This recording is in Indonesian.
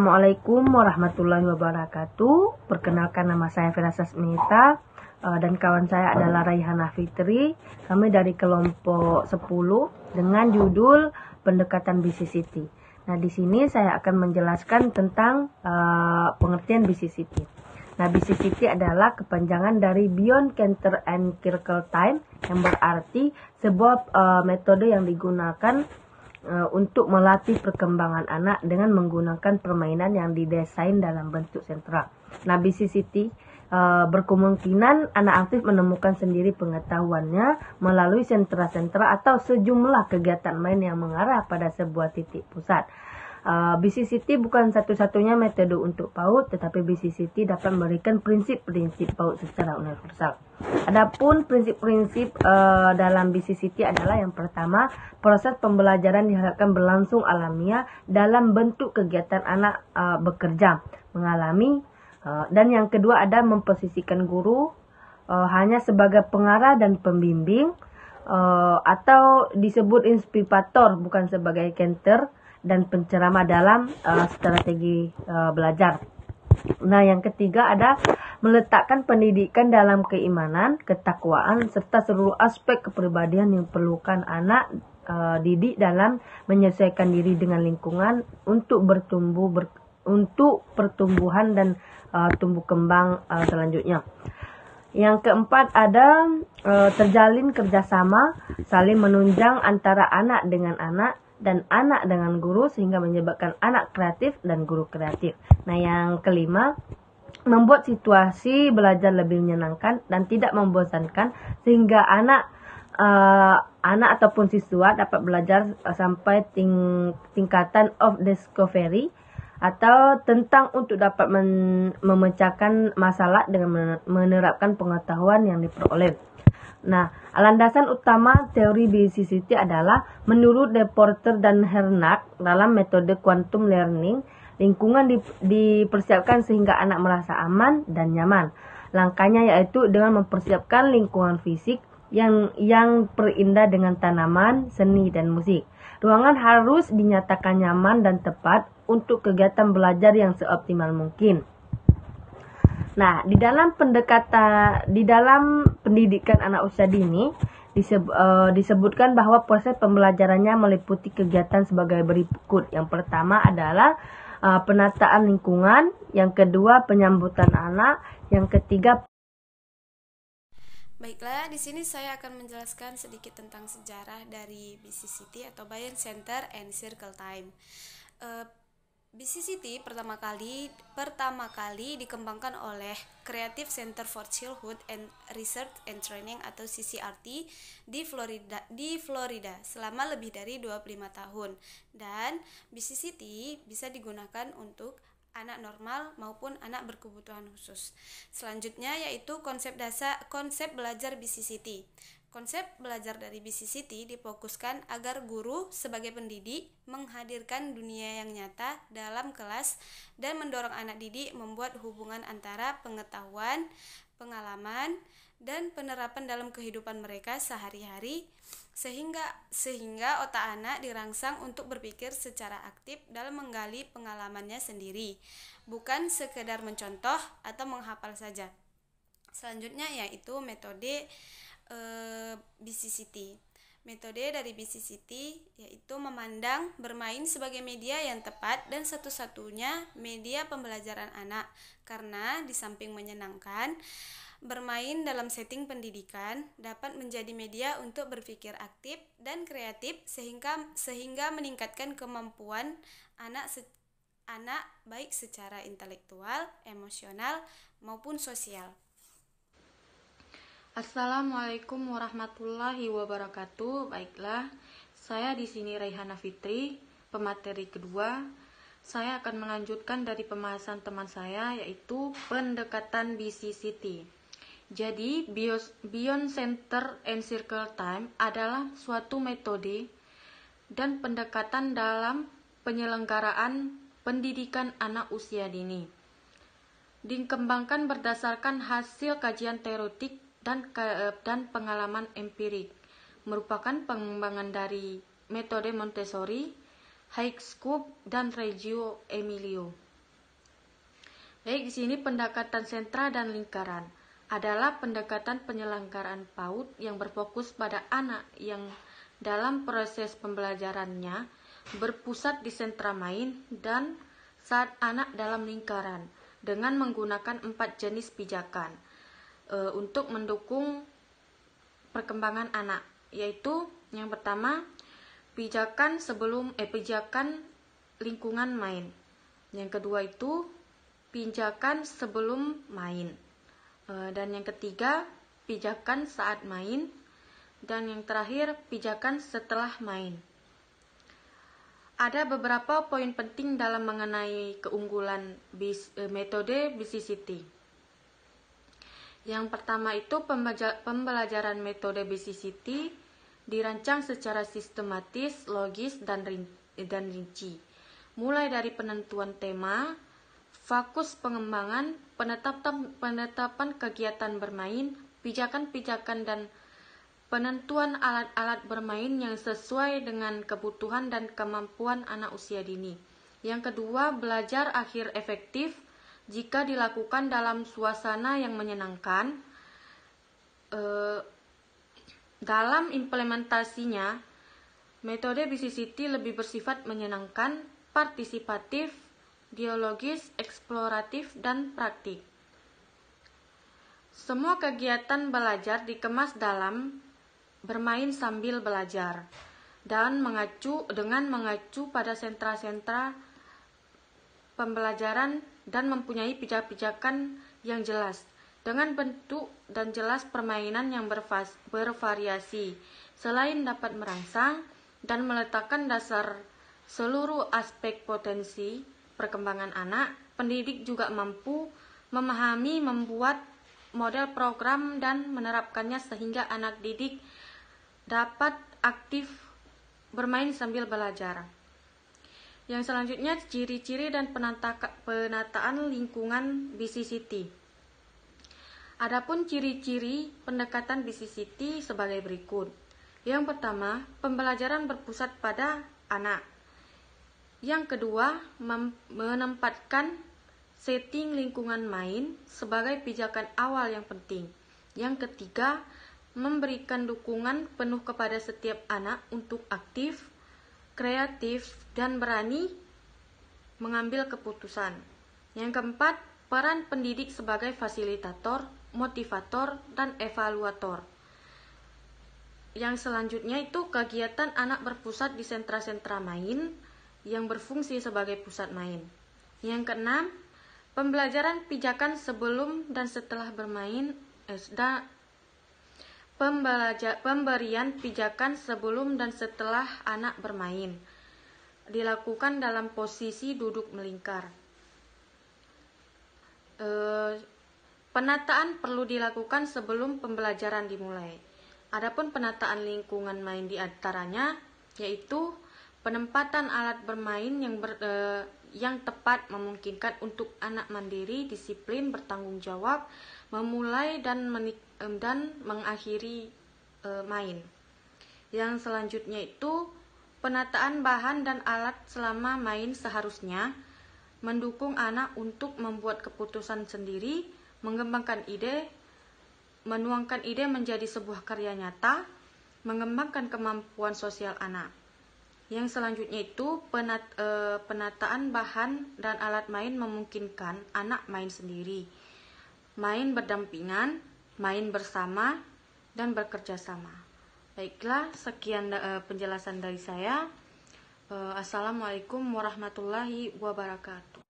Assalamualaikum warahmatullahi wabarakatuh. Perkenalkan, nama saya Fira Sasmita dan kawan saya adalah Raihana Fitri. Kami dari kelompok 10 dengan judul Pendekatan BCCT. Nah, di sini saya akan menjelaskan tentang pengertian BCCT. Nah, BCCT adalah kepanjangan dari Beyond Counter and Circle Time, yang berarti sebuah metode yang digunakan untuk melatih perkembangan anak dengan menggunakan permainan yang didesain dalam bentuk sentral. Nah, BCCT berkemungkinan anak aktif menemukan sendiri pengetahuannya melalui sentra-sentra atau sejumlah kegiatan main yang mengarah pada sebuah titik pusat. BCCT bukan satu-satunya metode untuk PAUD, tetapi BCCT dapat memberikan prinsip-prinsip PAUD secara universal. Adapun prinsip-prinsip dalam BCCT adalah yang pertama, proses pembelajaran diharapkan berlangsung alamiah dalam bentuk kegiatan anak bekerja, mengalami, dan yang kedua ada memposisikan guru hanya sebagai pengarah dan pembimbing, atau disebut inspirator bukan sebagai canter, dan penceramah dalam strategi belajar. Nah, yang ketiga ada meletakkan pendidikan dalam keimanan, ketakwaan, serta seluruh aspek kepribadian yang perlukan anak didik dalam menyesuaikan diri dengan lingkungan untuk untuk pertumbuhan dan tumbuh kembang selanjutnya. Yang keempat ada terjalin kerjasama saling menunjang antara anak dengan anak dan anak dengan guru sehingga menyebabkan anak kreatif dan guru kreatif. Nah, yang kelima, membuat situasi belajar lebih menyenangkan dan tidak membosankan sehingga anak ataupun siswa dapat belajar sampai tingkatan of discovery atau tentang untuk dapat memecahkan masalah dengan menerapkan pengetahuan yang diperoleh. Nah, landasan utama teori BCCT adalah menurut De Porter dan Hernak dalam metode quantum learning, lingkungan dipersiapkan sehingga anak merasa aman dan nyaman. Langkahnya yaitu dengan mempersiapkan lingkungan fisik yang perindah dengan tanaman, seni, dan musik. Ruangan harus dinyatakan nyaman dan tepat untuk kegiatan belajar yang seoptimal mungkin. Nah, di dalam pendidikan anak usia dini disebutkan bahwa proses pembelajarannya meliputi kegiatan sebagai berikut. Yang pertama adalah penataan lingkungan, yang kedua penyambutan anak, yang ketiga. Baiklah, di sini saya akan menjelaskan sedikit tentang sejarah dari BCCT atau Beyond Center and Circle Time. BCCT pertama kali dikembangkan oleh Creative Center for Childhood and Research and Training atau CCRT di Florida selama lebih dari 25 tahun. Dan BCCT bisa digunakan untuk anak normal maupun anak berkebutuhan khusus. Selanjutnya yaitu konsep belajar BCCT. Konsep belajar dari BCCT difokuskan agar guru sebagai pendidik menghadirkan dunia yang nyata dalam kelas dan mendorong anak didik membuat hubungan antara pengetahuan, pengalaman, dan penerapan dalam kehidupan mereka sehari-hari sehingga otak anak dirangsang untuk berpikir secara aktif dalam menggali pengalamannya sendiri, bukan sekedar mencontoh atau menghafal saja. Selanjutnya yaitu metode BCCT. Metode dari BCCT yaitu memandang bermain sebagai media yang tepat dan satu-satunya media pembelajaran anak, karena di samping menyenangkan, bermain dalam setting pendidikan dapat menjadi media untuk berpikir aktif dan kreatif sehingga meningkatkan kemampuan anak baik secara intelektual, emosional maupun sosial. Assalamualaikum warahmatullahi wabarakatuh. Baiklah, saya di sini Raihana Fitri, pemateri kedua. Saya akan melanjutkan dari pembahasan teman saya, yaitu pendekatan BCCT. Jadi, Beyond Center and Circle Time adalah suatu metode dan pendekatan dalam penyelenggaraan pendidikan anak usia dini. Dikembangkan berdasarkan hasil kajian teoretik dan pengalaman empirik, merupakan pengembangan dari metode Montessori, High School, dan Reggio Emilio. Baik, di sini pendekatan sentra dan lingkaran adalah pendekatan penyelenggaraan PAUD yang berfokus pada anak yang dalam proses pembelajarannya berpusat di sentra main dan saat anak dalam lingkaran dengan menggunakan 4 jenis pijakan untuk mendukung perkembangan anak, yaitu yang pertama pijakan lingkungan main. Yang kedua itu pijakan sebelum main. Dan yang ketiga pijakan saat main. Dan yang terakhir pijakan setelah main. Ada beberapa poin penting dalam mengenai keunggulan metode BCCT. Yang pertama itu pembelajaran metode BCCT dirancang secara sistematis, logis, dan rinci. Mulai dari penentuan tema, fokus pengembangan, penetapan kegiatan bermain, pijakan-pijakan, dan penentuan alat-alat bermain yang sesuai dengan kebutuhan dan kemampuan anak usia dini. Yang kedua, belajar akhir efektif jika dilakukan dalam suasana yang menyenangkan. Dalam implementasinya, metode BCCT lebih bersifat menyenangkan, partisipatif, dialogis, eksploratif, dan praktik. Semua kegiatan belajar dikemas dalam bermain sambil belajar dan dengan mengacu pada sentra-sentra pembelajaran dan mempunyai pijakan yang jelas dengan bentuk dan jelas permainan yang bervariasi. Selain dapat merangsang dan meletakkan dasar seluruh aspek potensi perkembangan anak, pendidik juga mampu memahami, membuat model program dan menerapkannya sehingga anak didik dapat aktif bermain sambil belajar. Yang selanjutnya, ciri-ciri dan penataan lingkungan BCCT. Adapun ciri-ciri pendekatan BCCT sebagai berikut. Yang pertama, pembelajaran berpusat pada anak. Yang kedua, menempatkan setting lingkungan main sebagai pijakan awal yang penting. Yang ketiga, memberikan dukungan penuh kepada setiap anak untuk aktif, kreatif, dan berani mengambil keputusan. Yang keempat, peran pendidik sebagai fasilitator, motivator, dan evaluator. Yang selanjutnya itu kegiatan anak berpusat di sentra-sentra main yang berfungsi sebagai pusat main. Yang keenam, pembelajaran pijakan sebelum dan setelah bermain. Pemberian pijakan sebelum dan setelah anak bermain dilakukan dalam posisi duduk melingkar. Penataan perlu dilakukan sebelum pembelajaran dimulai. Adapun penataan lingkungan main di antaranya yaitu penempatan alat bermain yang tepat memungkinkan untuk anak mandiri, disiplin, bertanggung jawab, memulai dan mengakhiri main. Yang selanjutnya itu penataan bahan dan alat selama main seharusnya mendukung anak untuk membuat keputusan sendiri, mengembangkan ide, menuangkan ide menjadi sebuah karya nyata, mengembangkan kemampuan sosial anak. Yang selanjutnya itu penataan bahan dan alat main memungkinkan anak main sendiri, main berdampingan, main bersama, dan bekerja sama. Baiklah, sekian penjelasan dari saya. Assalamualaikum warahmatullahi wabarakatuh.